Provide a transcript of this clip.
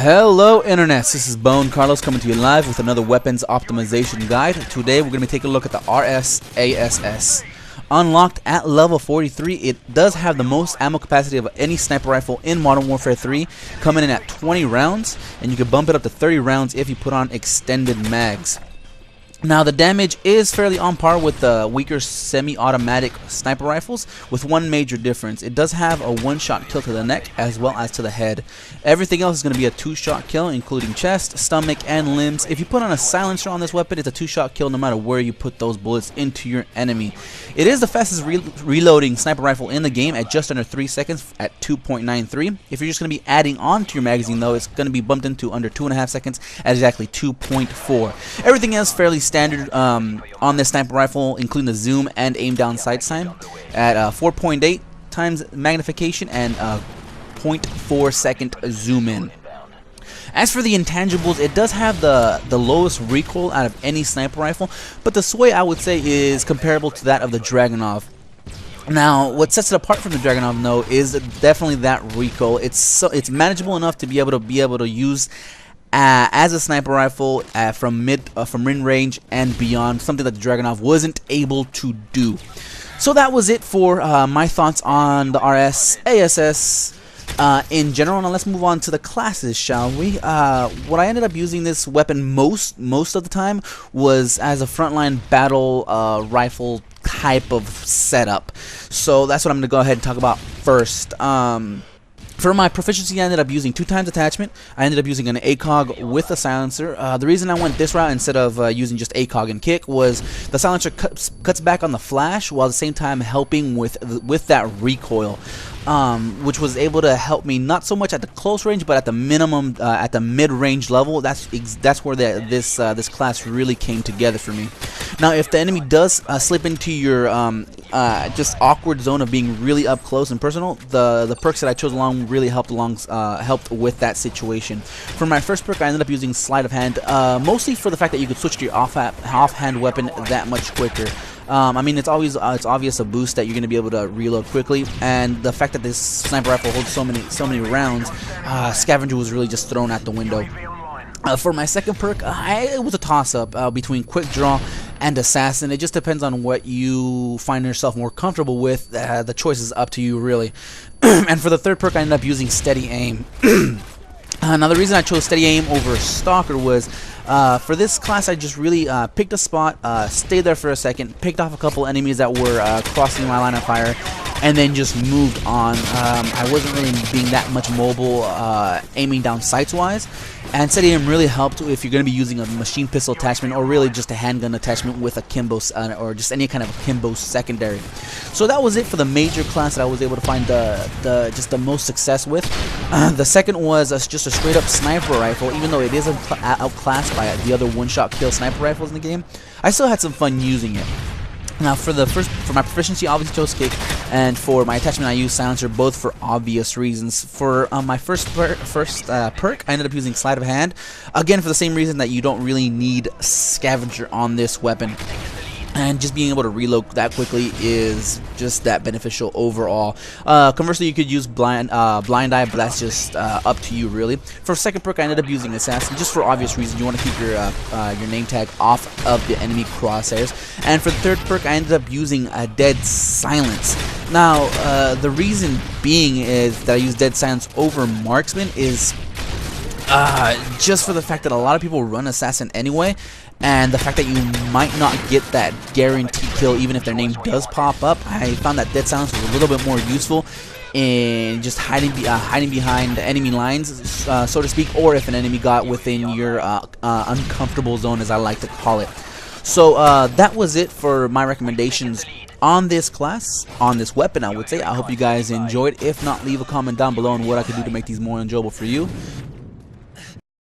Hello internets, this is BoneCarlos coming to you live with another weapons optimization guide. Today we're going to be taking a look at the RSASS. Unlocked at level 43, it does have the most ammo capacity of any sniper rifle in Modern Warfare 3, coming in at 20 rounds, and you can bump it up to 30 rounds if you put on extended mags. Now the damage is fairly on par with the weaker semi-automatic sniper rifles, with one major difference. It does have a one-shot kill to the neck as well as to the head. Everything else is going to be a two-shot kill, including chest, stomach, and limbs. If you put on a silencer on this weapon, it's a two-shot kill no matter where you put those bullets into your enemy. It is the fastest reloading sniper rifle in the game at just under 3 seconds at 2.93. If you're just going to be adding on to your magazine though, it's going to be bumped into under 2.5 seconds at exactly 2.4. Everything else fairly standard on this sniper rifle, including the zoom and aim down sight time at 4.8 times magnification and 0.4 second zoom in. As for the intangibles, it does have the lowest recoil out of any sniper rifle, but the sway I would say is comparable to that of the Dragunov. Now, what sets it apart from the Dragunov though is definitely that recoil. It's manageable enough to be able to use as a sniper rifle from mid range and beyond, something that the Dragunov wasn't able to do. So that was it for my thoughts on the RSASS in general. Now let's move on to the classes, shall we? What I ended up using this weapon most of the time was as a frontline battle rifle type of setup. So that's what I'm gonna go ahead and talk about first. For my proficiency, I ended up using 2 times attachment. I ended up using an ACOG with a silencer. The reason I went this route instead of using just ACOG and kick was the silencer cuts back on the flash while at the same time helping with that recoil, which was able to help me not so much at the close range, but at the minimum at the mid-range level. That's where this class really came together for me. Now, if the enemy does slip into your just awkward zone of being really up close and personal, the perks that I chose along really helped with that situation. For my first perk, I ended up using sleight of hand, mostly for the fact that you could switch to your offhand weapon that much quicker. I mean, it's obvious a boost that you're going to be able to reload quickly, and the fact that this sniper rifle holds so many rounds, scavenger was really just thrown out the window. For my second perk, it was a toss-up between quick draw and assassin. It just depends on what you find yourself more comfortable with. The choice is up to you, really. And for the third perk, I ended up using steady aim. Now the reason I chose steady aim over stalker was for this class I just really picked a spot, stayed there for a second, picked off a couple enemies that were crossing my line of fire, and then just moved on. I wasn't really being that much mobile aiming down sights wise, and steady aim really helped if you're going to be using a machine pistol attachment or really just a handgun attachment with a Kimbo or just any kind of a Kimbo secondary. So that was it for the major class that I was able to find just the most success with. The second was just a straight up sniper rifle. Even though it is outclassed by the other one-shot kill sniper rifles in the game, I still had some fun using it. Now for my proficiency, obviously chose kick, and for my attachment I used silencer, both for obvious reasons. For my first perk, I ended up using sleight of hand, again for the same reason that you don't really need scavenger on this weapon. And just being able to reload that quickly is just that beneficial overall. Conversely, you could use blind eye, but that's just up to you, really. For second perk, I ended up using assassin, just for obvious reasons. You want to keep your name tag off of the enemy crosshairs. And for the third perk, I ended up using a dead silence. Now, the reason being is that I use dead silence over marksman is just for the fact that a lot of people run assassin anyway, and the fact that you might not get that guaranteed kill even if their name does pop up. I found that dead silence was a little bit more useful in just hiding behind enemy lines, so to speak, or if an enemy got within your uncomfortable zone, as I like to call it. So that was it for my recommendations on this class, on this weapon, I would say. I hope you guys enjoyed. If not, leave a comment down below on what I could do to make these more enjoyable for you.